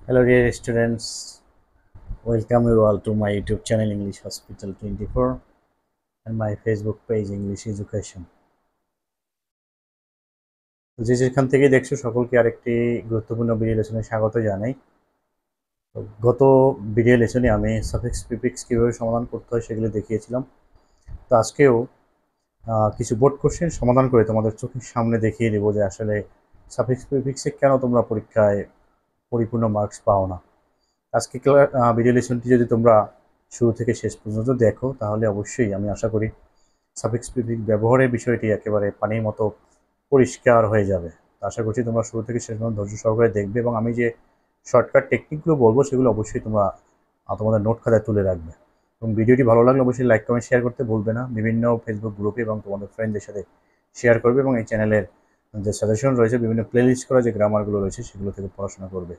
Hello, dear students. Welcome you all to my YouTube channel English Hospital 24 and my Facebook page English Education. যে যেখান থেকে দেখছো সকলকে আরেকটি গুরুত্বপূর্ণ ভিডিও লেসনে স্বাগত জানাই। তো গত ভিডিও লেসনে আমি সাফিক্স প্রিফিক্স কীভাবে সমাধান করতে হয় সেগুলো দেখিয়েছিলাম। তো আজকেও কিছু বোর্ড কোশ্চেন সমাধান করে তোমাদের চোখের সামনে দেখিয়ে দেবো যে আসলে সাফিক্স প্রিফিক্সে কেন তোমরা পরীক্ষায় পরিপূর্ণ মার্কস পাও না। আজকে ভিডিও লেসনটি যদি তোমরা শুরু থেকে শেষ পর্যন্ত দেখো তাহলে অবশ্যই আমি আশা করি সাফিক্স প্রিফিক্স ব্যবহারের বিষয়টি একেবারে পানির মতো পরিষ্কার হয়ে যাবে। আশা করছি তোমরা শুরু থেকে শেষ পর্যন্ত ধৈর্য সহকারে দেখবে এবং আমি যে শর্টকাট টেকনিকগুলো বলবো সেগুলো অবশ্যই তোমরা তোমাদের নোট খাতায় তুলে রাখবে। এবং ভিডিওটি ভালো লাগলে অবশ্যই লাইক কমেন্ট শেয়ার করতে ভুলবে না, বিভিন্ন ফেসবুক গ্রুপে এবং তোমাদের ফ্রেন্ডদের সাথে শেয়ার করবে এবং এই চ্যানেলের যে সাজেশন রয়েছে, বিভিন্ন প্লেলিস্ট করা যে গ্রামারগুলো রয়েছে সেগুলো থেকে পড়াশোনা করবে।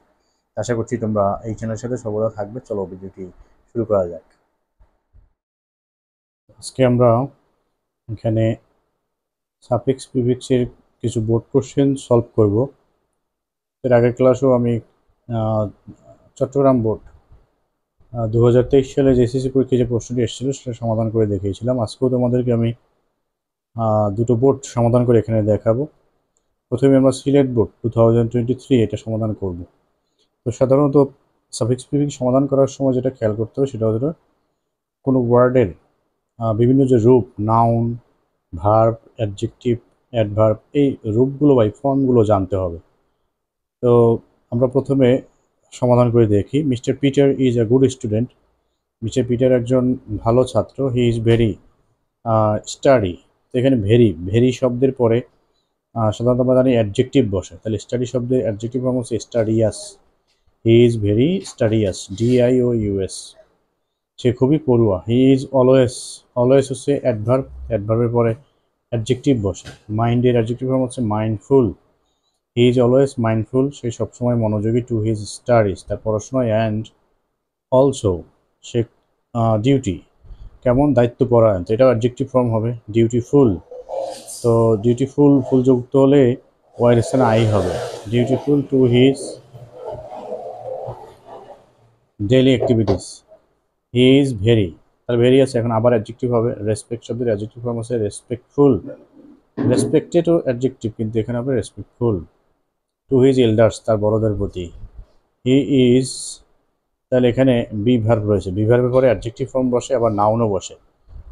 আশা করছি তোমরা এই চ্যানেলের সাথে সর্বদা থাকবে। চলো ভিডিওটি শুরু করা যাক। আজকে আমরা এখানে সাফিক্স প্রিফিক্সের কিছু বোর্ড কোশ্চেন সলভ করব। এর আগের ক্লাসেও আমি চট্টগ্রাম বোর্ড 2023 সালে যে এসএসসি পরীক্ষায় যে প্রশ্নটি এসেছিল সেটা সমাধান করে দেখিয়েছিলাম। আজকেও তোমাদেরকে আমি দুটো বোর্ড সমাধান করে এখানে দেখাবো। প্রথমে আমরা সিলেট বোর্ড 2023 এটা সমাধান করব। তো সাধারণত সাফিক্স প্রিফিক্স সমাধান করার সময় যেটা খেয়াল করতে হবে সেটা হলো কোনো ওয়ার্ডের বিভিন্ন যে রূপ, নাউন, ভার্ব, অ্যাডজেক্টিভ, অ্যাডভার্ব, এই রূপগুলো বা ফর্মগুলো জানতে হবে। তো আমরা প্রথমে সমাধান করে দেখি। Mister Peter is a good student. Mister Peter একজন ভালো ছাত্র। হি ইজ ভেরি স্টাডি। তো এখানে ভেরি ভেরি শব্দের পরে সাধারণত আমরা জানি অ্যাডজেক্টিভ বসে, তাহলে স্টাডি শব্দের অ্যাডজেক্টিভ ফর্ম হচ্ছে studious. He is very studious, DIOUS। সে খুবই পড়ুয়া। হি ইজ অলওয়েজ, অলওয়েজ হচ্ছে অ্যাডভার্ব, অ্যাডভার্বের পরে অ্যাডজেক্টিভ বসে। মাইন্ডের অ্যাডজেক্টিভ ফর্ম হচ্ছে mindful. He is always mindful, সে সবসময় মনোযোগী। টু হিজ স্টাডিজ, তার পড়াশোনায়। অ্যান্ড অলসো, সে ডিউটি, কেমন, দায়িত্বপরায়ণ, তো এটাও অ্যাডজেক্টিভ ফর্ম হবে। ডিউটিফুল, তো ডিউটিফুল ফুল যুক্ত হলে ওয়াইয়ের স্থানে আই হবে। Dutiful to his daily activities. He is very, তার ভেরি আছে, এখন আবার অ্যাডজেক্টিভ হবে। রেসপেক্ট শব্দের অ্যাডজেক্টিভ ফর্ম আছে রেসপেক্টফুল। রেসপেক্টেডও অ্যাডজেক্টিভ, কিন্তু এখানে হবে রেসপেক্টফুল। টু হিজ এল্ডার্স, তার বড়দের প্রতি। হি ইজ, তাহলে এখানে বি ভার্ব রয়েছে, বি ভার্বের পরে অ্যাডজেক্টিভ ফর্ম বসে, আবার নাউনও বসে।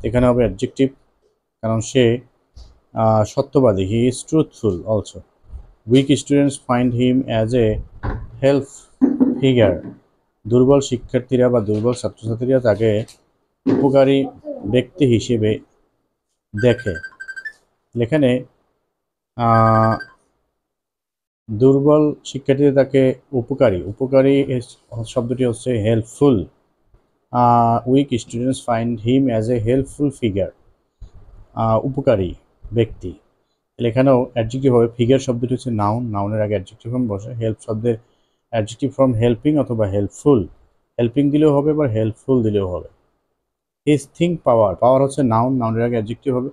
এখানে হবে অ্যাডজেক্টিভ, কারণ সে সত্যবাদী। He is truthful also. Week students find him as a help figure. দুর্বল শিক্ষার্থীরা বা দুর্বল ছাত্রছাত্রীরা তাকে উপকারী ব্যক্তি হিসেবে দেখে। এখানে দুর্বল শিক্ষার্থীরা তাকে উপকারী, উপকারী শব্দটি হচ্ছে helpful. Week students find him as a helpful figure, উপকারী ব্যক্তি। এখানেও অ্যাডজেক্টিভ হবে। ফিগার শব্দটি হচ্ছে নাউন, নাউনের আগে অ্যাডজেক্টিভ ফর্ম বসে। হেল্প শব্দের অ্যাডজেক্টিভ ফর্ম হেল্পিং অথবা হেল্পফুল। হেল্পিং দিলেও হবে, বা হেল্পফুল দিলেও হবে। হিজ থিঙ্ক পাওয়ার, পাওয়ার হচ্ছে নাউন, নাউনের আগে অ্যাডজেক্টিভ হবে।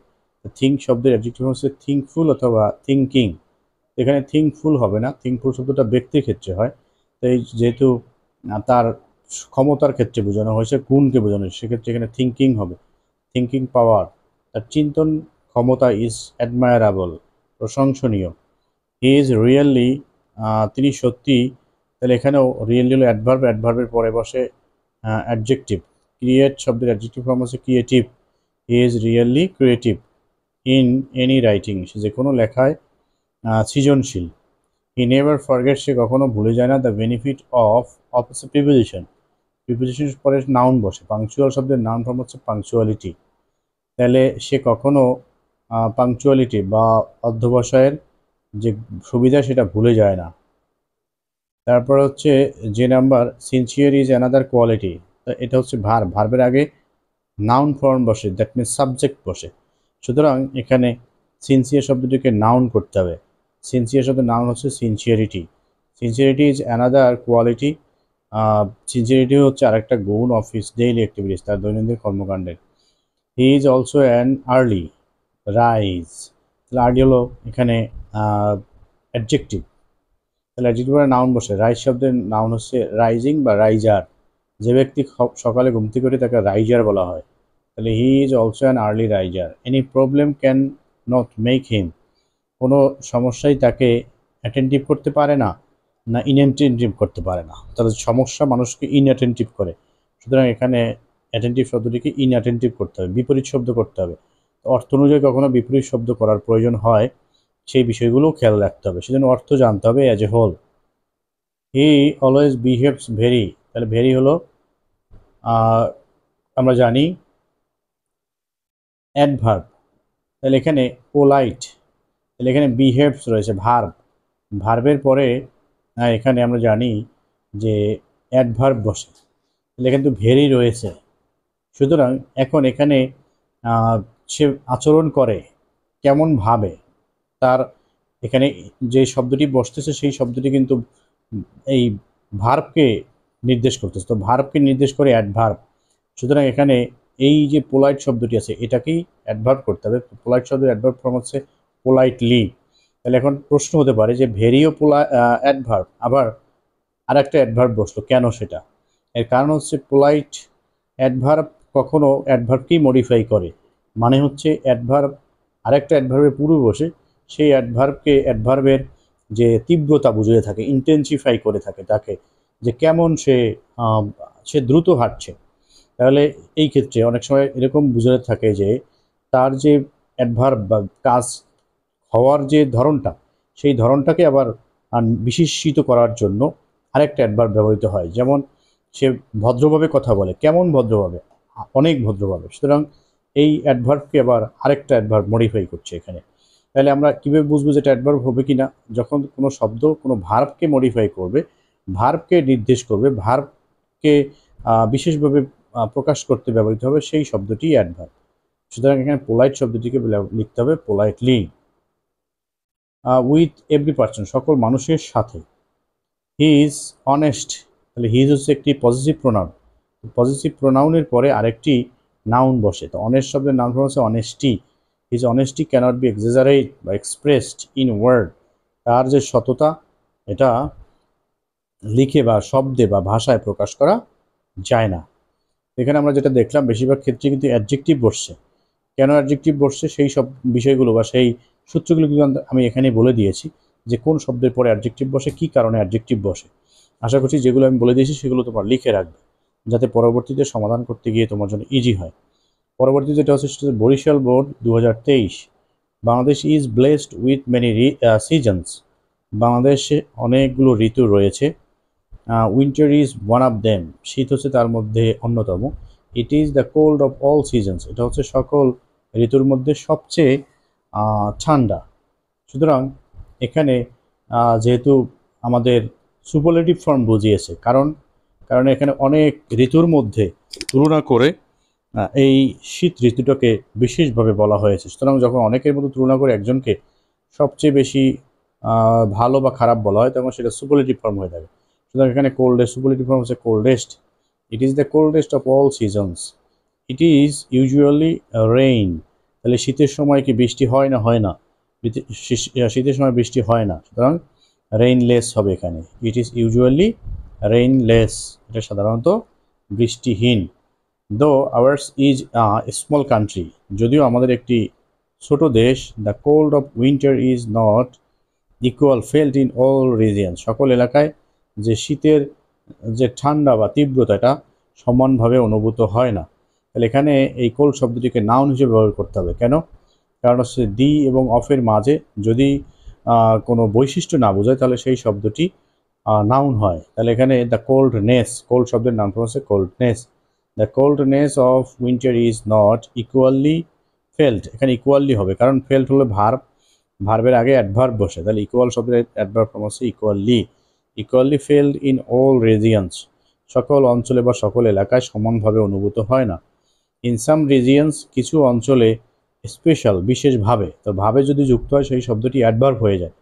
থিঙ্ক শব্দের অ্যাডজেক্টিভ হচ্ছে থিঙ্কফুল অথবা থিঙ্কিং। এখানে থিঙ্কফুল হবে না, থিঙ্কফুল শব্দটা ব্যক্তির ক্ষেত্রে হয়। তাই যেহেতু তার ক্ষমতার ক্ষেত্রে বোঝানো হয়েছে, গুণকে বোঝানো হয়েছে, সেক্ষেত্রে এখানে থিঙ্কিং হবে। থিঙ্কিং পাওয়ার, তার চিন্তন ক্ষমতা। ইজ অ্যাডমায়ারেবল, প্রশংসনীয়। হি ইজ রিয়েলি, তিনি সত্যি। তাহলে এখানেও রিয়েলি হলো অ্যাডভার্ব, অ্যাডভার্বের পরে বসে অ্যাডজেক্টিভ। ক্রিয়েট শব্দের অ্যাডজেক্টিভ ফর্ম হচ্ছে creative. He is really creative in any writing, সে যে কোনো লেখায় সৃজনশীল। হি নেভার ফরগেট, সে কখনো ভুলে যায় না। দ্য বেনিফিট অফ, অফ হচ্ছে প্রিপোজিশন, প্রিপোজিশন পরে নাউন বসে। পাংচুয়াল শব্দের নাউন ফর্ম হচ্ছে পাংচুয়ালিটি। তাহলে সে কখনো পাংচুয়ালিটি বা অধ্যবসায়ের যে সুবিধা সেটা ভুলে যায় না। তারপর হচ্ছে যে number, sincere is another quality. এটা হচ্ছে ভার্ব, ভার্বের আগে নাউন ফর্ম বসে, দ্যাট মিনস সাবজেক্ট বসে। সুতরাং এখানে সিনসিয়ার শব্দটিকে নাউন করতে হবে। সিনসিয়ার শব্দের নাউন হচ্ছে sincerity. Sincerity is another quality. Sincerity হচ্ছে আরেকটা গুণ অফ হিজ ডেইলি অ্যাক্টিভিটিস, তার দৈনন্দিন কর্মকাণ্ডের। He is also an early rise. তাহলে আর্লি হলো এখানে অ্যাডজেক্টিভ। তাহলে অ্যাডজেক্টিভ পরে নাউন বসে। রাইজ শব্দের নাউন হচ্ছে রাইজিং বা রাইজার। যে ব্যক্তি সকালে ঘুম থেকে ওঠে তাকে রাইজার বলা হয়। তাহলে he is also an early raiser. Any problem can not make him, কোনো সমস্যাই তাকে অ্যাটেন্টিভ করতে পারে না, না ইনঅ্যাটেন্টিভ করতে পারে না। তাহলে সমস্যা মানুষকে ইনঅ্যাটেন্টিভ করে, সুতরাং এখানে অ্যাটেন্টিভ শব্দটিকে ইনঅ্যাটেন্টিভ করতে হবে, বিপরীত শব্দ করতে হবে। অর্থ অনুযায়ী কখনো বিপরীত শব্দ করার প্রয়োজন হয়, সেই বিষয়গুলোও খেয়াল রাখতে হবে, সেজন্য অর্থ জানতে হবে as a whole. He always behaves very, তাহলে ভেরি হলো আমরা জানি অ্যাডভার্ব। তাহলে এখানে পোলাইট, তাহলে এখানে বিহেভস রয়েছে ভার্ব, ভার্বের পরে এখানে আমরা জানি যে অ্যাডভার্ব বসে, তাহলে এখানে তো ভেরি রয়েছে। সুতরাং এখন এখানে সে আচরণ করে কেমন ভাবে, তার এখানে যে শব্দটি বসতেছে সেই শব্দটি কিন্তু এই ভার্বকে নির্দেশ করতেছে, তো ভার্বকে নির্দেশ করে অ্যাডভার্ব। সুতরাং এখানে এই যে পোলাইট শব্দটি আছে এটাকেই অ্যাডভার্ব করতে হবে। পোলাইট শব্দের অ্যাডভার্ব ফর্ম হচ্ছে পোলাইটলি। তাহলে এখন প্রশ্ন হতে পারে যে ভেরিও অ্যাডভার্ব, আবার আরেকটা অ্যাডভার্ব বসলো কেন, সেটা এর কারণ হচ্ছে পোলাইট অ্যাডভার্ব কখনো অ্যাডভার্বকেই মডিফাই করে, মানে হচ্ছে অ্যাডভার্ব আরেকটা অ্যাডভার্বের পূর্বে বসে সেই অ্যাডভার্বের যে তীব্রতা বুঝিয়ে থাকে, ইন্টেন্সিফাই করে থাকে তাকে, যে কেমন সে দ্রুত হাঁটছে। তাহলে এই ক্ষেত্রে অনেক সময় এরকম বুঝে থাকে যে তার যে অ্যাডভার্ব বা কাজ হওয়ার যে ধরনটা, সেই ধরনটাকে আবার বিশেষিত করার জন্য আরেকটা অ্যাডভার্ব ব্যবহৃত হয়। যেমন সে ভদ্রভাবে কথা বলে, কেমন ভদ্রভাবে, অনেক ভদ্রভাবে। সুতরাং এই অ্যাডভার্বকে আবার আরেকটা অ্যাডভার্ব মডিফাই করছে এখানে। তাহলে আমরা কীভাবে বুঝবো যেটা অ্যাডভার্ব হবে কি না? যখন কোনো শব্দ কোনো ভার্বকে মডিফাই করবে, ভার্বকে নির্দেশ করবে, ভার্বকে বিশেষভাবে প্রকাশ করতে ব্যবহৃত হবে, সেই শব্দটি অ্যাডভার্ব। সুতরাং এখানে পোলাইট শব্দটিকে লিখতে হবে পোলাইটলি। উইথ এভরি পার্সন, সকল মানুষের সাথে। হি ইজ অনেস্ট, তাহলে হি ইজ হচ্ছে একটি পজিটিভ প্রোনাউন, পজিটিভ প্রোনাউনের পরে আরেকটি নাউন বসে, তো অনেস্ট শব্দের নাউন ফর্ম হচ্ছে honesty. His honesty cannot be exaggerate বা এক্সপ্রেসড ইন ওয়ার্ড, তার যে সততা এটা লিখে বা শব্দে বা ভাষায় প্রকাশ করা যায় না। এখানে আমরা যেটা দেখলাম বেশিরভাগ ক্ষেত্রে কিন্তু অ্যাডজেক্টিভ বসছে। কেন অ্যাডজেক্টিভ বসছে সেই সব বিষয়গুলো বা সেই সূত্রগুলো কিন্তু আমি এখানে বলে দিয়েছি, যে কোন শব্দের পরে অ্যাডজেক্টিভ বসে, কী কারণে অ্যাডজেক্টিভ বসে। আশা করছি যেগুলো আমি বলে দিয়েছি সেগুলো তোমার লিখে রাখবে, যাতে পরবর্তীতে সমাধান করতে গিয়ে তোমার জন্য ইজি হয়। পরবর্তী যেটা হচ্ছে সেটা Barishal board 2023। Bangladesh is blessed with many seasons, বাংলাদেশে অনেকগুলো ঋতু রয়েছে। Winter is one of them, শীত হচ্ছে তার মধ্যে অন্যতম। It is the cold of all seasons, এটা হচ্ছে সকল ঋতুর মধ্যে সবচেয়ে ঠান্ডা। সুতরাং এখানে যেহেতু আমাদের সুপারলেটিভ ফর্ম বুঝিয়েছে, কারণ এখানে অনেক ঋতুর মধ্যে তুলনা করে এই শীত ঋতুটাকে বিশেষভাবে বলা হয়েছে। সুতরাং যখন অনেকের মধ্যে তুলনা করে একজনকে সবচেয়ে বেশি ভালো বা খারাপ বলা হয়, তখন সেটা সুপারলেটিভ ফর্ম হয়ে থাকে। সুতরাং এখানে কোল্ডেস্ট, সুপারলেটিভ ফর্ম হচ্ছে coldest. It is the coldest of all seasons. It is usually rain, তাহলে শীতের সময় কি বৃষ্টি হয় না? হয় না, শীতের সময় বৃষ্টি হয় না, সুতরাং রেইনলেস হবে এখানে। ইট ইজ ইউজুয়ালি রেইনলেস, এটা সাধারণত বৃষ্টিহীন। দো hours is a small country, যদিও আমাদের একটি ছোট দেশ। The cold of winter is not equal felt in all region, সকল এলাকায় যে শীতের যে ঠান্ডা বা তীব্রতা এটা সমানভাবে অনুভূত হয় না। তাহলে এখানে এই কোল্ড শব্দটিকে নাউন হিসেবে ব্যবহার করতে হবে। কেন? কারণ হচ্ছে দি এবং অফের মাঝে যদি কোনো বৈশিষ্ট্য না বোঝায় তাহলে সেই শব্দটি নাউন হয়। তাহলে এখানে দ্য কোল্ডনেস, কোল্ড শব্দের নাম হচ্ছে coldness. The coldness of winter is not equally felt, এখানে ইকুয়ালি হবে, কারণ ফেল্ট হলো ভার্ব, ভার্বের আগে অ্যাডভার্ব বসে, তাহলে ইকুয়াল শব্দের অ্যাডভার্ব ফর্ম হচ্ছে equally. Equally felt in all regions, সকল অঞ্চলে বা সকল এলাকায় সমানভাবে অনুভূত হয় না। ইন সাম রিজিয়ন্স, কিছু অঞ্চলে স্পেশাল, বিশেষভাবে, তো ভাবে যদি যুক্ত হয় সেই শব্দটি অ্যাডভার্ব হয়ে যায়।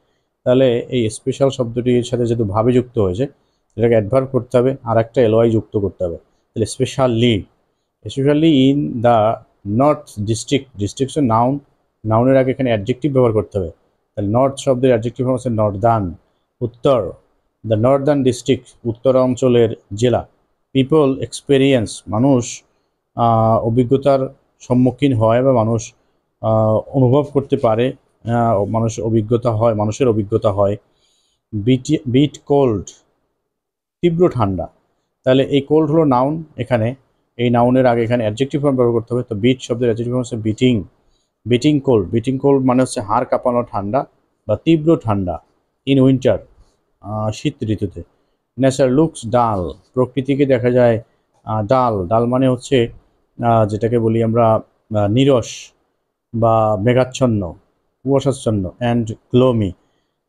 তাহলে এই স্পেশাল শব্দটির সাথে যেহেতু ভাবে যুক্ত হয়েছে এটাকে অ্যাডভার্ব করতে হবে, আর একটা এলওয়াই যুক্ত করতে হবে। তাহলে specially, specially in the north district, district noun, নাউনের আগে এখানে অ্যাডজেক্টিভ ব্যবহার করতে হবে। তাহলে নর্থ শব্দের অ্যাডজেক্টিভ হচ্ছে নর্দার্ন, উত্তর। দ্য নর্দার্ন ডিস্ট্রিক্ট, উত্তর অঞ্চলের জেলা। পিপল এক্সপেরিয়েন্স, মানুষ অভিজ্ঞতার সম্মুখীন হয় বা মানুষ অনুভব করতে পারে, মানুষের অভিজ্ঞতা হয়। বিট কোল্ড, তীব্র ঠান্ডা। তাহলে এই কোল্ড হলো নাউন, এখানে এই নাউনের আগে এখানে অ্যাডজেক্টিভ ফর্ম ব্যবহার করতে হবে। তো বিট শব্দের অ্যাডজেক্টিভ ফর্ম হচ্ছে বিটিং। বিটিং কোল্ড মানে হচ্ছে হাড় কাঁপানো ঠান্ডা বা তীব্র ঠান্ডা। ইন উইন্টার, শীত ঋতুতে। নেচার লুকস ডাল, প্রকৃতিকে দেখা যায় ডাল মানে হচ্ছে যেটাকে বলি আমরা নিরস বা মেঘাচ্ছন্ন, কুয়াশাচ্ছন্ন। অ্যান্ড গ্লোমি,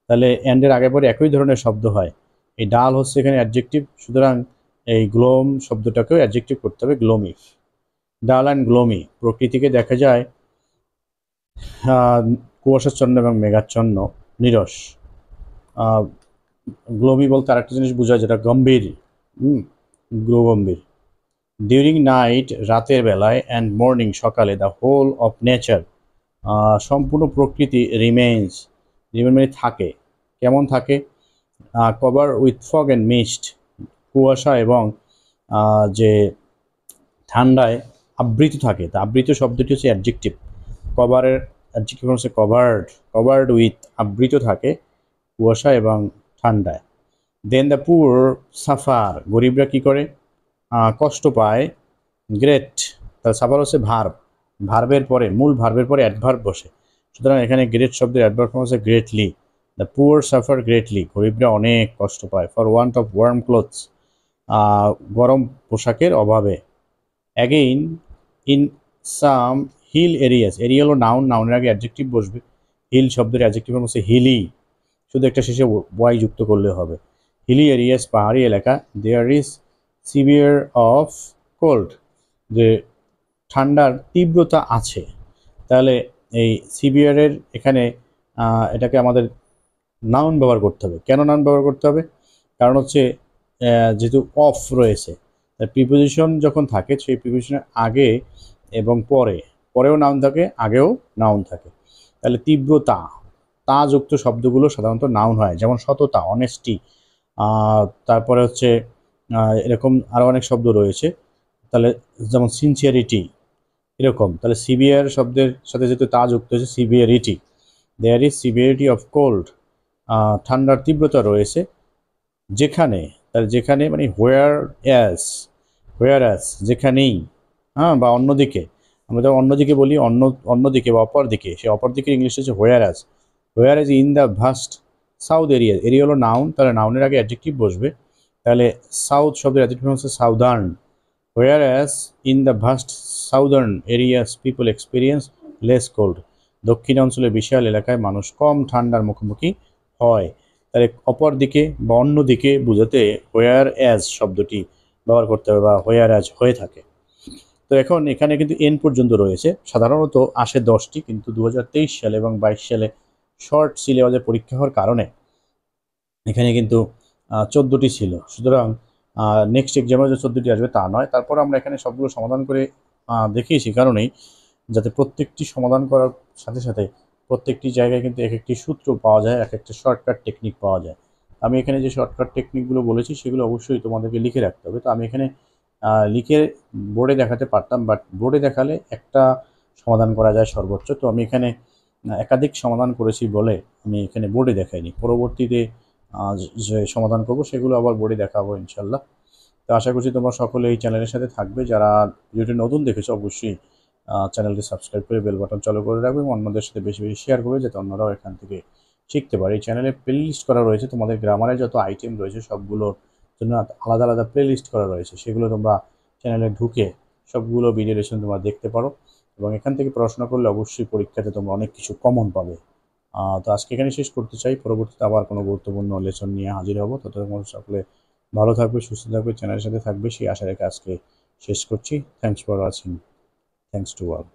তাহলে অ্যান্ডের আগে পরে একই ধরনের শব্দ হয়। এই ডাল হচ্ছে এখানে অ্যাডজেক্টিভ, সুতরাং এই গ্লোম শব্দটাকেও অ্যাডজেক্টিভ করতে হবে, গ্লোমি। ডাল অ্যান্ড গ্লোমি, প্রকৃতিকে দেখা যায় কুয়াশাচ্ছন্ন এবং মেঘাচ্ছন্ন, নিরস। গ্লোমি বলতে আরেকটা জিনিস বোঝায় যেটা গম্ভীর, গম্ভীর। ডিউরিং নাইট, রাতের বেলায়। অ্যান্ড মর্নিং, সকালে। দ্য হোল অফ নেচার, সম্পূর্ণ প্রকৃতি। রিমেইনস মানে থাকে। কেমন থাকে? Cover with fog and mist, কুয়াশা এবং যে ঠান্ডায় আবৃত থাকে। তা আবৃত শব্দটি হচ্ছে অ্যাডজেক্টিভ। কভারের অ্যাডজেক্টিভ হচ্ছে কভার্ড উইথ, আবৃত থাকে কুয়াশা এবং ঠান্ডায়। দেন দ্য পুর সাফার, গরিবরা কী করে? কষ্ট পায়। গ্রেট, তার সাফার হচ্ছে ভার্বের পরে, মূল ভার্বের পরে অ্যাডভার্ব বসে, সুতরাং এখানে গ্রেট শব্দের অ্যাডভার্ব হচ্ছে greatly. The poor suffer greatly, গরিবরা অনেক কষ্ট পায়। For want of warm clothes, গরম পোশাকের অভাবে। Again, in some hill areas, area হলো নাউনের আগে অ্যাডজেক্টিভ বসবে। হিল শব্দের অ্যাডজেক্টিভ হচ্ছে হিলি, শুধু একটা শেষে ওয়াই যুক্ত করলে হবে। হিলি এরিয়াস, পাহাড়ি এলাকা। There is severe of cold, যে ঠান্ডার তীব্রতা আছে। তাহলে এই সিভিয়ারের এখানে এটাকে আমাদের নাউন ব্যবহার করতে হবে। কেন নাউন ব্যবহার করতে হবে? কারণ হচ্ছে যেহেতু অফ রয়েছে, প্রিপোজিশন যখন থাকে সেই প্রিপোজিশনের আগে এবং পরেও নাউন থাকে, আগেও নাউন থাকে। তাহলে তীব্রতা, যুক্ত শব্দগুলো সাধারণত নাউন হয়, যেমন সততা, অনেস্টি। তারপরে হচ্ছে এরকম আরও অনেক শব্দ রয়েছে, তাহলে যেমন সিনসিয়ারিটি, এরকম। তাহলে সিভিয়ার শব্দের সাথে যেহেতু যুক্ত হয়েছে, severity. There is severity of cold, ঠান্ডার তীব্রতা রয়েছে। যেখানে, তাহলে যেখানে মানে হোয়ার অ্যাজ, যেখানেই, বা অন্যদিকে। আমরা যখন অন্যদিকে বলি, অন্যদিকে বা অপর দিকে, সেই অপর দিকের ইংলিশ হচ্ছে whereas in the vast south area হলো নাউন, তাহলে নাউনের আগে অ্যাডজেক্টিভ বসবে। তাহলে সাউথ শব্দের অ্যাডজেক্টিভ হচ্ছে southern. Where as in the vast southern areas people experience less cold, দক্ষিণ অঞ্চলের বিশাল এলাকায় মানুষ কম ঠান্ডার মুখোমুখি হয়। তাহলে অপর দিকে বা অন্য দিকে বোঝাতে হোয়ার অ্যাজ শব্দটি ব্যবহার করতে হবে বা হোয়ার অ্যাজ হয়ে থাকে। তো এখন এখানে কিন্তু এন পর্যন্ত রয়েছে, সাধারণত আসে 10টি, কিন্তু 2023 সালে এবং 22 সালে শর্ট সিলেবাসে পরীক্ষা হওয়ার কারণে এখানে কিন্তু 14টি ছিল। সুতরাং নেক্সট এক্সামে যে 14টি আসবে তা নয়। তারপর আমরা এখানে সবগুলো সমাধান করে দেখিয়েছি, কারণেই যাতে প্রত্যেকটি সমাধান করার সাথে সাথে প্রত্যেকটি জায়গায় কিন্তু এক একটি সূত্র পাওয়া যায়, এক একটা শর্টকাট টেকনিক পাওয়া যায়। আমি এখানে যে শর্টকাট টেকনিকগুলো বলেছি সেগুলো অবশ্যই তোমাদেরকে লিখে রাখতে হবে। তো আমি এখানে লিখে বোর্ডে দেখাতে পারতাম, বাট বোর্ডে দেখালে একটা সমাধান করা যায় সর্বোচ্চ। তো আমি এখানে একাধিক সমাধান করেছি বলে আমি এখানে বোর্ডে দেখাইনি। পরবর্তীতে যে সমাধান করব সেগুলো আবার বোর্ডে দেখাবো ইনশাল্লাহ। তো আশা করছি তোমরা সকলে এই চ্যানেলের সাথে থাকবে। যারা ভিডিওটি নতুন দেখেছো অবশ্যই চ্যানেলটি সাবস্ক্রাইব করে বেল বাটন চালু করে রাখবে এবং অন্যদের সাথে বেশি বেশি শেয়ার করবে, যাতে অন্যরাও এখান থেকে শিখতে পারে। এই চ্যানেলে প্লেলিস্ট করা রয়েছে, তোমাদের গ্রামারের যত আইটেম রয়েছে সবগুলোর জন্য আলাদা আলাদা প্লেলিস্ট করা রয়েছে, সেগুলো তোমরা চ্যানেলে ঢুকে সবগুলো ভিডিও লেসন তোমরা দেখতে পারো এবং এখান থেকে পড়াশোনা করলে অবশ্যই পরীক্ষাতে তোমরা অনেক কিছু কমন পাবে। তো আজকে এখানে শেষ করতে চাই, পরবর্তীতে আবার কোনো গুরুত্বপূর্ণ লেসন নিয়ে হাজির হব। ততক্ষণ সকলে ভালো থাকবে, সুস্থ থাকবে, চ্যানেলের সাথে থাকবে, সেই আশা রেখে আজকে শেষ করছি। Thanks for watching. Thanks to all.